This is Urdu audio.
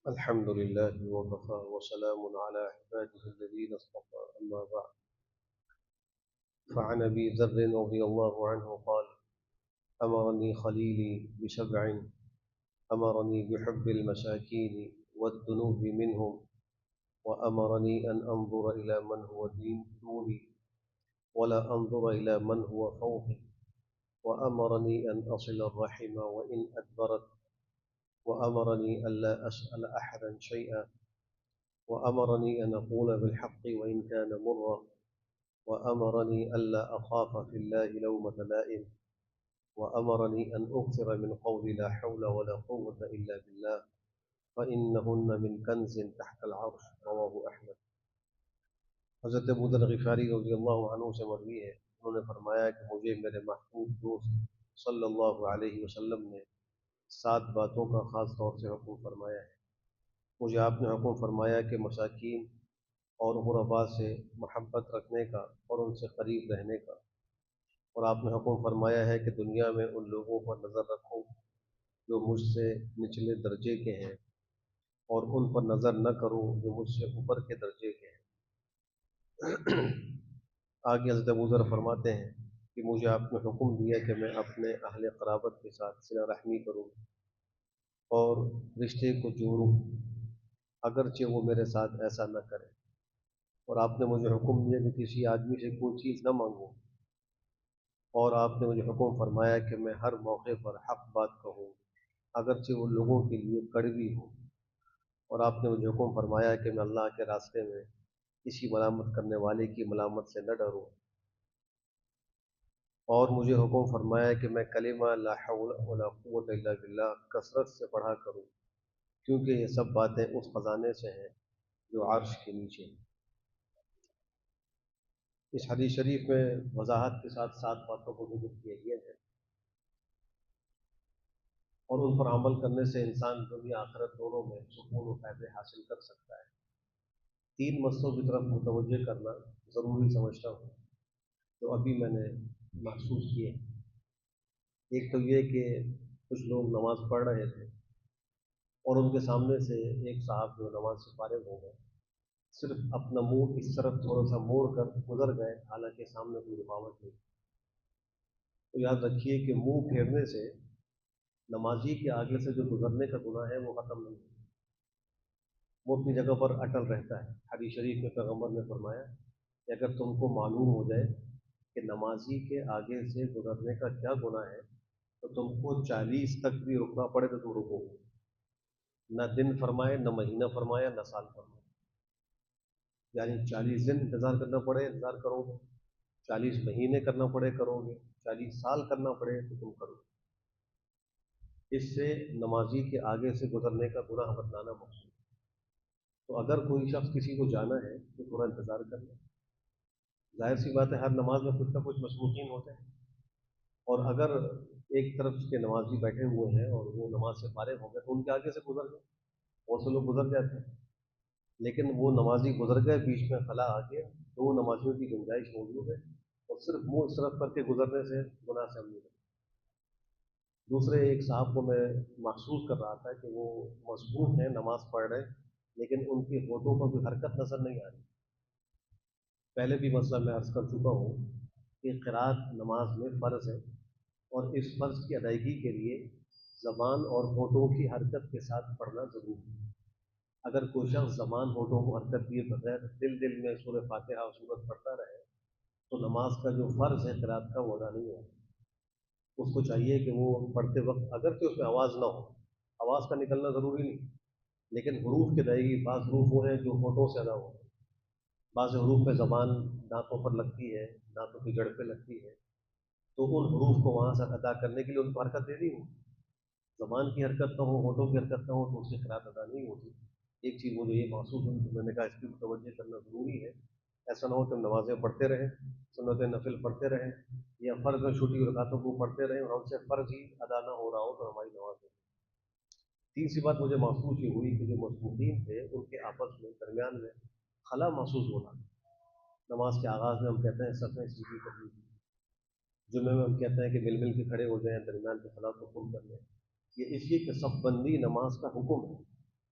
الحمد لله وكفى وسلام على عباده الذين اصطفى أما بعد. فعن أبي ذر رضي الله عنه قال: أمرني خليلي بسبع: أمرني بحب المساكين والذنوب منهم، وأمرني أن أنظر إلى من هو دوني ولا أنظر إلى من هو فوقي، وأمرني أن أصل الرحم وإن أدبرت، وأمرني ألا أسأل أحدا شيئا، وأمرني أن أقول بالحق وإن كان مرا، وأمرني ألا أخاف في الله لومة لائم، وأمرني أن أكثر من قول لا حول ولا قوة إلا بالله، فإنهن من كنز تحت العرش. رواه أحمد. حضرت ابو ذر غفاری رضی اللہ عنہ سے مروی ہے، انہوں نے فرمایا کہ مجھے میرے محبوب دوست صلی اللہ علیہ وسلم نے 7 باتوں کا خاص طور سے حکم فرمایا ہے۔ مجھے آپ نے حکم فرمایا کہ مساکین اور غرباء سے محبت رکھنے کا اور ان سے قریب رہنے کا، اور آپ نے حکم فرمایا ہے کہ دنیا میں ان لوگوں پر نظر رکھو جو مجھ سے نچلے درجے کے ہیں، اور ان پر نظر نہ کرو جو مجھ سے اوپر کے درجے کے ہیں۔ آگے حضرت ابو ذر فرماتے ہیں کہ مجھے آپ نے حکم دیا کہ میں اپنے اہل قرابت کے ساتھ صلہ رحمی کروں اور رشتے کو جوڑوں، اگرچہ وہ میرے ساتھ ایسا نہ کرے، اور آپ نے مجھے حکم دیا کہ کسی آدمی سے کوئی چیز نہ مانگوں، اور آپ نے مجھے حکم فرمایا کہ میں ہر موقع پر حق بات کہوں اگرچہ وہ لوگوں کے لیے کڑوی ہو، اور آپ نے مجھے حکم فرمایا کہ میں اللہ کے راستے میں کسی ملامت کرنے والے کی ملامت سے نہ ڈروں، اور مجھے حکم فرمایا کہ میں کلمہ لا حول ولا قوت الا باللہ کثرت سے پڑھا کروں، کیونکہ یہ سب باتیں اس خزانے سے ہیں جو عرش کے نیچے ہیں۔ اس حدیث شریف میں وضاحت کے ساتھ 7 باتوں کو ذکر کیا گیا ہے، اور ان پر عمل کرنے سے انسان دنیا آخرت دونوں میں سکون و فائدے حاصل کر سکتا ہے۔ 3 مسئلوں کی طرف متوجہ کرنا ضروری سمجھتا ہوں جو ابھی میں نے محسوس کیے۔ ایک تو یہ کہ کچھ لوگ نماز پڑھ رہے تھے اور ان کے سامنے سے ایک صاحب جو نماز سے فارغ ہو گئے، صرف اپنا منہ اس طرف تھوڑا سا موڑ کر گزر گئے، حالانکہ سامنے کوئی رکاوٹ نہیں۔ تو یاد رکھیے کہ منہ پھیرنے سے نمازی کے آگے سے جو گزرنے کا گناہ ہے وہ ختم نہیں ہوتا، وہ اپنی جگہ پر اٹل رہتا ہے۔ حدیث شریف میں پیغمبر نے فرمایا کہ اگر تم کو معلوم ہو جائے کہ نمازی کے آگے سے گزرنے کا کیا گناہ ہے تو تم کو 40 تک بھی رکنا پڑے تو تم رکو گے، نہ دن فرمائے، نہ مہینہ فرمایا، نہ سال فرمایا، یعنی 40 دن انتظار کرنا پڑے انتظار کرو گے، 40 مہینے کرنا پڑے کرو گے، 40 سال کرنا پڑے تو تم کرو گے۔ اس سے نمازی کے آگے سے گزرنے کا گناہ بتلانا مقصود ہے۔ تو اگر کوئی شخص کسی کو جانا ہے تو تھوڑا انتظار کر لے، ظاہر سی بات ہے ہر نماز میں کچھ نہ کچھ مسبوقین ہوتے ہیں، اور اگر ایک طرف کے نمازی بیٹھے ہوئے ہیں اور وہ نماز سے فارغ ہو گئے تو ان کے آگے سے گزر گئے، بہت سے لوگ گزر جاتے ہیں، لیکن وہ نمازی گزر گئے، بیچ میں خلا آ گیا، 2 نمازیوں کی گنجائش موجود ہے، اور صرف منہ اس طرف کر کے گزرنے سے گناہ سے ہم نہیں۔ دوسرے ایک صاحب کو میں محسوس کر رہا تھا کہ وہ مصروف ہیں، نماز پڑھ رہے ہیں، لیکن ان کے ہونٹوں پر کوئی حرکت نظر نہیں آ رہی۔ پہلے بھی مسئلہ میں عرض کر چکا ہوں کہ قرات نماز میں فرض ہے، اور اس فرض کی ادائیگی کے لیے زبان اور ہونٹوں کی حرکت کے ساتھ پڑھنا ضروری ہے۔ اگر کوئی شخص زبان ہونٹوں کو حرکت دیے بغیر دل میں سورہ فاتحہ اور سورت پڑھتا رہے تو نماز کا جو فرض ہے قرات کا وہ ادا نہیں ہوگا۔ اس کو چاہیے کہ وہ پڑھتے وقت اگرچہ اس میں آواز نہ ہو، آواز کا نکلنا ضروری نہیں، لیکن حروف کی ادائیگی، بعض حروف وہ ہیں جو ہونٹوں سے ادا ہو، بعض حروف میں زبان دانتوں پر لگتی ہے، دانتوں کی جڑ پہ لگتی ہے، تو ان حروف کو وہاں سے ادا کرنے کے لیے ان کو حرکت دے دی ہو، زبان کی حرکت نہ ہو، ہونٹوں کی حرکت نہ ہو تو اس سے قرات ادا نہیں ہوتی۔ ایک چیز مجھے یہ محسوس ہوئی تو میں نے کہا اس کی متوجہ کرنا ضروری ہے، ایسا نہ ہو کہ ہم نمازیں پڑھتے رہیں، سنت نفل پڑھتے رہیں، یا فرض میں چھوٹی رکعتوں کو پڑھتے رہیں اور ہم سے فرض ہی ادا نہ ہو رہا ہو تو ہماری نماز نہیں۔ تیسری بات مجھے محسوس یہ ہوئی کہ جو مصروفین تھے ان کے آپس میں درمیان میں خلا محسوس ہونا۔ نماز کے آغاز میں ہم کہتے ہیں صفیں سیدھی کرنی، جمعے میں ہم کہتے ہیں کہ مل مل کے کھڑے ہو جائیں، درمیان کے خلا کو کم کر لیں، یہ اس لیے کہ صف بندی نماز کا حکم ہے،